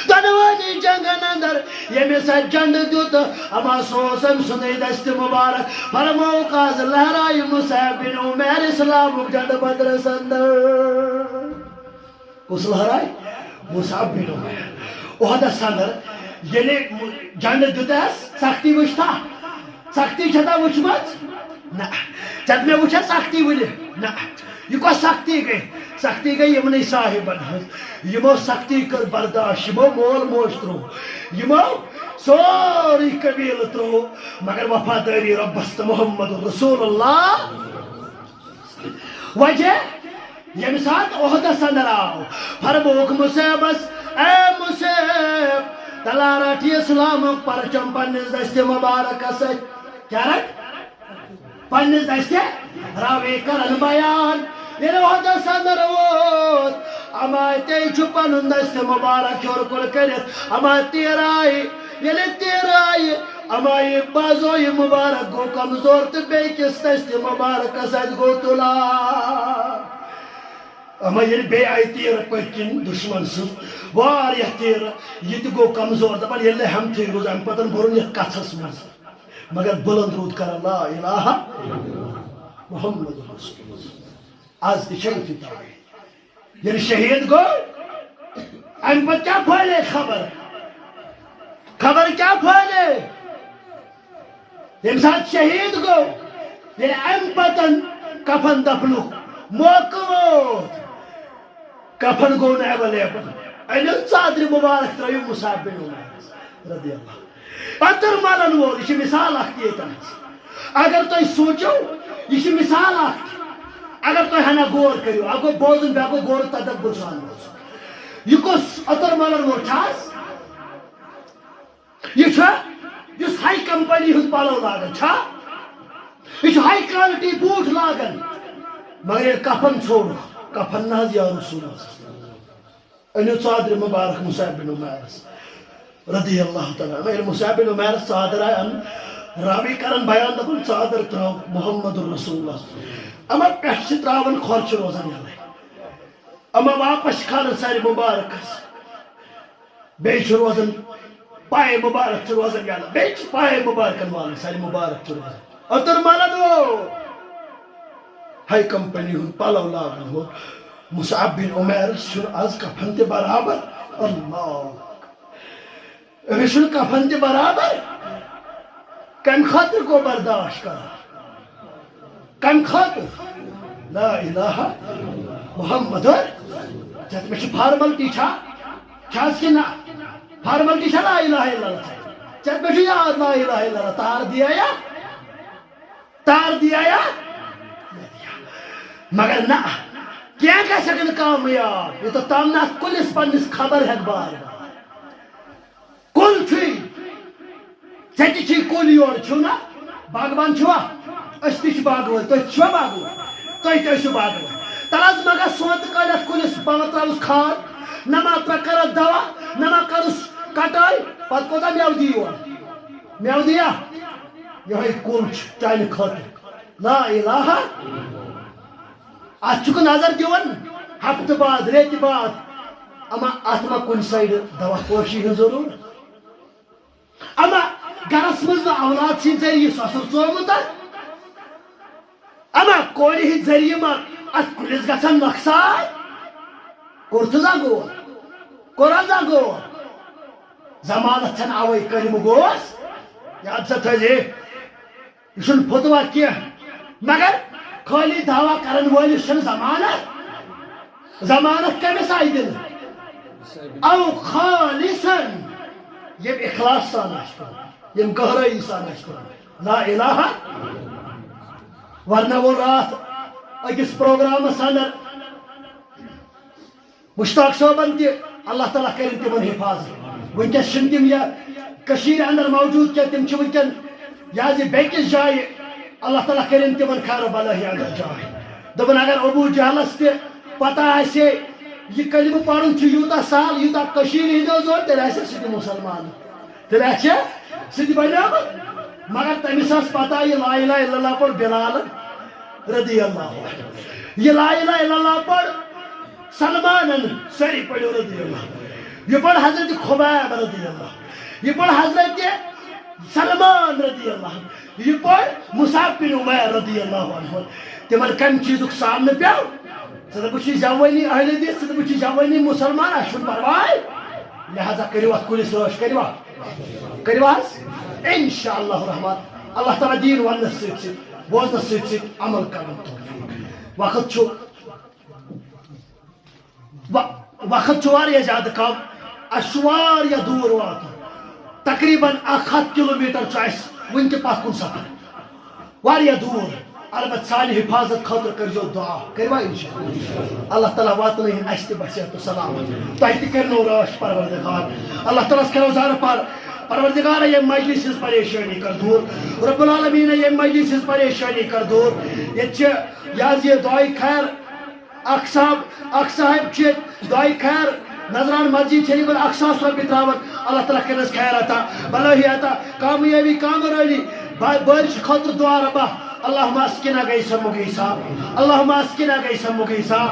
دنوانی جنگن اندر یمس جنڈ دیت اما سوسم سنے دست مبارک فرمو قاض لہرائی مصعب بن عمیر اسلام جنڈ بدر اندر کس لہرائی مصعب بن عمیر عہد اندر یعنی جنڈ دیت سختی وچھتا سختی چھتا وچھمت نا چت میں وچھا سختی ولی نا یہ کو سختی گئی یمنی صاحبن یمو سختی کر برداشت یمو مول موج ترو یمو سوری قبیل ترو مگر وفاداری ربس محمد رسول اللہ وجہ یم سات عہدس اندر آو فرموک مصعبس اے مصعب تلا رٹی اسلام پرچم پنس دست مبارک ست کیا رٹ پنس دست راوی کرن بیان یہ عہدس اندر ووت اما تے چھپن دست مبارک ہور کل کرت اما تیرائی یلی تیرائی اما یہ بازوی مبارک گو کمزور تو بے کس دست مبارک سید گو تلا اما یہ بے آئی تیر پکن دشمن سن واریہ تیر یہ گو کمزور دپان یہ ہم تھی روز ام پتن برون یہ کتھس من مگر بلند رود کر لا الہ محمد رسول اللہ آج تشن کی تاریخ یعنی شہید گو ام پر کیا پھیلے خبر کیا پھیلے یم ساتھ شہید گو یعنی ام پتن کفن دفنو موقع ووت کفن گو نا ایویلیبل انو ژادر مبارک ترٲیِو مصعب بن عمیر رضی اللہ پتر مالن وول یہ مثال اخ ییٚتٮ۪ن اگر تُہۍ سوٗنٛچِو یہ مثال اخ اگر تُہۍ ہنا غور کٔرِو اکھ گوٚو بوزُن بیٛاکھ گوٚو غور تدبر سان بوزُن یہ کُس عطر مالن وول چھِ حظ یہ چھا یُس ہائی کمپنی ہُنٛد پلو لاگان چھا یہ ہائی کوالٹی بوٹ لاگان مگر ییٚلہِ کفن ژھوٚڑ کفن نہ حظ یا رسول انو ژادر مبارک مصعب بن عمیرس رضی اللہ تعالیٰ ییٚلہِ مصعب بن عمیرس ژادر آیہِ انہٕ راوی کرن بیان دپن ژادر ترٛٲو محمد رسول اللہ اما پٮ۪ٹھٕ چھِ ترٛاوان کھۄر روزان یلے اما واپس چھِ کھالان سارِ مبارکس بیٚیہِ چھِ روزان پایہِ مبارک چھِ روزان یلے بیٚیہِ چھِ پایہِ مبارکن والان سارِ مبارک چھِ روزان اتر مالن وول ہائی کمپنی ہُنٛد پلو لاگان ہو مصعب بن عمیرس چھُنہٕ آز کفن تہِ برابر اللہ أمِس چھُنہٕ کفن تہِ برابر کمہِ خٲطرٕ گوٚو برداشت کران کمہِ خٲطرٕ لا الہ محمد ژےٚ مےٚ چھِ فارملٹی چھا حظ کِنہٕ نہ فارملٹی چھا لا الہ الا اللہ ژےٚ مےٚ چھُ یاد لا الہ الا اللہ تار دیا مگر نہ کیا گژھِ نہٕ کامیاب یوٚتتھ تام نہٕ اتھ کُلِس پننِس خبر ہٮ۪کہِ بار بار کُل چھُے ژےٚ تہِ چھُے کُل یورٕ چھُو نا باغبان چھُوا أسۍ تہِ چھِ باغہٕ وٲلۍ تُہۍ چھُوا باغہٕ وٲلۍ تُہۍ تہِ ٲسِو باغہٕ وٲلۍ تل حظ مہ گژھ سونتہٕ کالہِ اتھ کُلِس ما ترٛاوُس کھاد نہ ما کرس دوا نہ ما کرُس کٹٲے پتہٕ کوتاہ مٮ۪وٕ دی یورٕ مٮ۪وٕ دِیا یِہوٚے کُل چھُ چانہِ خٲطرٕ لا الہ اتھ چھُکھ نظر دِوان ہفتہٕ بعد ریتہِ بعد اما اتھ ما کُنہِ سایڈٕ دوا پٲشی ہٕنٛز ضروٗرت اما گرس منٛز نہٕ اولاد سٕنٛدۍ ذٔریعہٕ سۄسُر ژومُت اما کورِ ہٕنٛدۍ ذٔریعہٕ ما اتھ کُلِس گژھان نۄقصان کوٚرتھٕسا غور کوٚرہسا غور زمانت چھنہٕ اوے کٔرمہٕ گوس یاد سا تھٲیزِ یہِ چھُنہٕ فتوا کینٛہہ مگر خٲلی دعوا کرن وٲلِس چھنہٕ ضمانت کٔمِس آیہِ دِنہٕ او خالصن یم اخلاص سان آسہِ کرُن یم گہرٲیی سان آسہِ کرُن لا الہ ورنہ ووٚن راتھ أکِس پروگرامس اندر مشتاق صٲبن تہِ اللہ تعالیٰ کٔرِن تِمن حفاظت ونکیٚس چھِنہٕ تِم کٔشیٖرِ اندر موجوٗد کینٛہہ تِم چھِ ونکیٚن یہِ حظ یہِ بیٚکِس جایہِ اللہ تعالیٰ کٔرِن تِمن خیر بلٲہی اندر جاے دوٚپُن اگر ابوٗ جہلس تہِ پتہ آسہِ یہ کلمہٕ پرُن چھُ یوٗتاہ سہل یوٗتاہ کٔشیٖرِ ہٕنٛدیو زور تیٚلہِ آسہِ سُہ تہِ مُسلمان تیٚلہِ آسہِ سُہ تہِ بنیومُت مگر تٔمِس ٲس پتہ یہِ لا الہ الا اللہ پوٚر بِلال رضی اللہ یہِ لا الہ الا اللہ پوٚر سلمانن سٲری پٔرِو رضی اللہ یہِ پوٚر حضرت خُبیب رضی اللہ یہِ پوٚر حضرت سلمان رضی اللہ یہ پوٚر مصعب بن عمیر رضی اللہ عنہ تمن کمہِ چیٖزُک سامنہٕ پیوٚو ژٕ دَپُکھ چھِ جوٲنی اہل حدیث ژٕ دَپُکھ چھِ جوٲنی مُسلمان اَسہِ چھُنہٕ پرواے لہذا کٔرِو اتھ کُلِس رٲچھ کٔرِو حظ انشاء اللہ الرحمان اللہ تعالیٰ دیٖن وننس سۭتۍ سۭتۍ بوزنس سۭتۍ سۭتۍ عمل کرن توفیٖق وقت چھُ واریاہ زیادٕ کم اَسہِ چھُ واریاہ دوٗر واتُن تقریٖباً 100 کِلوٗمیٖٹر چھُ اَسہِ وٕنہِ تہِ پتھ کُن سفر واریاہ دوٗر البتہ سانہِ حفاظت خٲطرٕ کٔرۍزیو دعا کٔروا انشاء اللہ تعالیٰ واتنٲیِن اَسہِ تہِ بصحت تہٕ سلامت تۄہہِ تہِ کٔرنو رٲچھ پروردگار اللہ تعالیٰ ہس کرو زارٕ پار پروردگارا ییٚمہِ مجلس ہٕنٛز پریشٲنی کر دوٗر رب العالمیٖنہ ییٚمہِ مجلس ہٕنٛز پریشٲنی کر دوٗر ییٚتہِ چھِ یہِ حظ یہِ دعاے خیر اکھ صاحب چھِ ییٚتہِ دعاے خیر نظران مسجد شریفن 1,000 رۄپیہِ ترٛاوان اللہ تعالیٰ کٔرنس خیر عطا بلٲہی عطا کامیٲبی کامرٲنی بٲرِش خٲطرٕ دعا ربا اللهم اسقنا غيثا مغيثا اللهم اسقنا غيثا مغيثا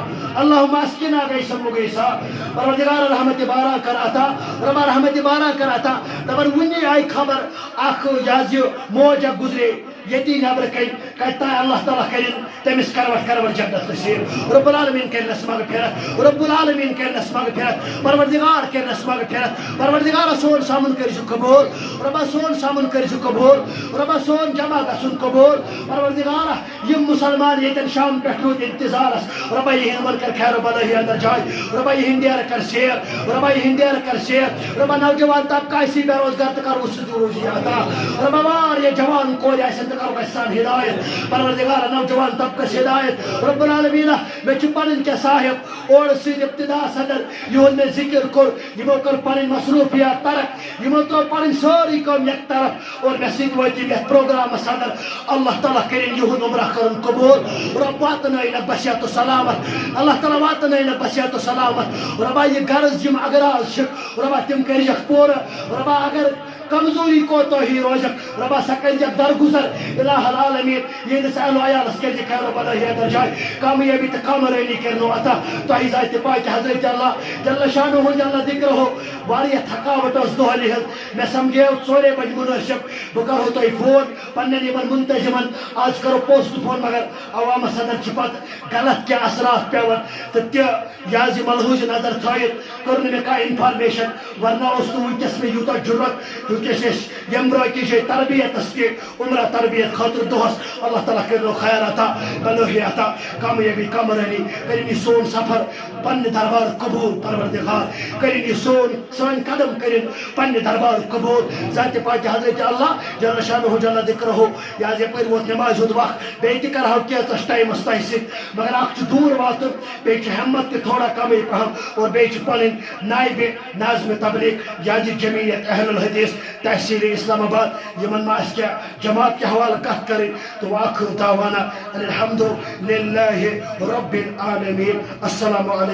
اللهم اسقنا غيثا مغيثا پروردگار رحمت بارا کر عطا رب رحمت بارا کر عطا دپن ونی آئی خبر اکھ یہِ حظ یہِ موج اکھ گُزرے یتی نبر کن اللہ تعالیٰ کرن تمس کروٹ جنت نصیب رب العالمین کرنس مغفرت رب العالمین کرنس مغفرت پروردگار کرنس مغفرت پروردگار سون سامن کرزو قبول ربا سون سامن کرزو قبول ربا سون جمع گژھُن قبول پروردگار یم مسلمان یتن شام پٮ۪ٹھ روٗدۍ انتظارس ربا یہن من کر خیر و بلٲہی اندر جاے ربا یہن ڈیر کر سیر ربا یہن ڈیر کر سیر ربا نوجوان طبقہ آسی بے روزگار تہ کرو سُہ روزی عطا ربا واریاہ جوان کورِ آسن تہ کرو اَسہِ سان ہدایت پروردگار نوجوان طبقس ہدایت رب العالمین مے چھُ پنٕنۍ کینٛہہ صاحب اور سۭتۍ ابتدا صدر یِہُنٛد مےٚ ذکر کوٚر یِمو کٔر پنٕنۍ مصروفیات ترک یِمو ترٛٲو پنٕنۍ سٲرٕے کٲم یک طرف اور مےٚ سۭتۍ وٲتۍ یِم یتھ پروگرامس صدر اللہ تعالیٰ کٔرِنۍ یِہُنٛد عمرہ کرُن قبول رب واتنٲیِنکھ بصیحت و سلامت اللہ تعالیٰ واتنٲیِنکھ بصیحت و سلامت ربا یہ غرض یِم اغراض چھِ ربا تِم کٔرِکھ پوٗرٕ ربا اگر کمزوری کوتاہی روزک ربا سا کٔرِکھ درگُزر الہ العالمین یہندس اہل و عیالس کٔرِکھ خیر و بلٲہی اندر جاے کامیٲبی تہٕ کامرٲنی کٔرنو عطا تۄہہِ زاے تہِ پاے کہِ حضرت اللہ جل شانہ جل ذکرہو واریاہ تھکاوٹ ٲس دۄہلہِ ہٕنٛز مےٚ سمجھیو 4 بجہِ مُنٲسِب بہٕ کرہو تۄہہِ فون پننٮ۪ن یِمن منتظمن آز کرو پوسٹ فون مگر عوامس اندر چھِ پتہٕ غلط کینٛہہ اثرات پیوان تہٕ تہِ یہِ حظ یہِ ملحوظ نظر تھٲیِتھ کٔر نہٕ مےٚ کانٛہہ انفارمیشن ورنہ اوس نہٕ وٕنکٮ۪س مےٚ یوٗتاہ جُرت وٕنکٮ۪س ٲسۍ ییٚمہِ برٛونٛہہ أکِس جایہِ تربیتس تہِ عمرہ تربیت خٲطرٕ دۄہس اللہ تعالیٰ کٔرنو خیر عطا بلٲہی عطا کامیٲبی کامرٲنی کٔرِنۍ یہِ سون سفر پننہِ دربار قبوٗل پروردگار کٔرِنۍ یہِ سٲنۍ قدم کٔرِنۍ پننہِ دربار قبوٗل ذاتِ پاکہِ حضرت اللہ جل شانہ جل ذکرہو یہِ حظ یپٲرۍ ووت نمازِ ہُنٛد وقت بیٚیہِ تہِ کرہو کینٛژس ٹایمس تۄہہِ سۭتۍ مگر اکھ چھُ دوٗر واتُن بیٚیہِ چھِ ہٮ۪مت تہِ تھوڑا کمٕے پہم اور بیٚیہِ چھِ پنٕنۍ نایبہِ ناظمِ تبلیغ یہِ حظ یہِ جمعیت اہل الحدیث تحصیل اسلام آباد یمن ما آسہِ کینٛہہ جماعت کہ حوالہ کتھ کرٕنۍ تہٕ وآخر دعوانا ان الحمد للہ رب العالمین السلام علیکم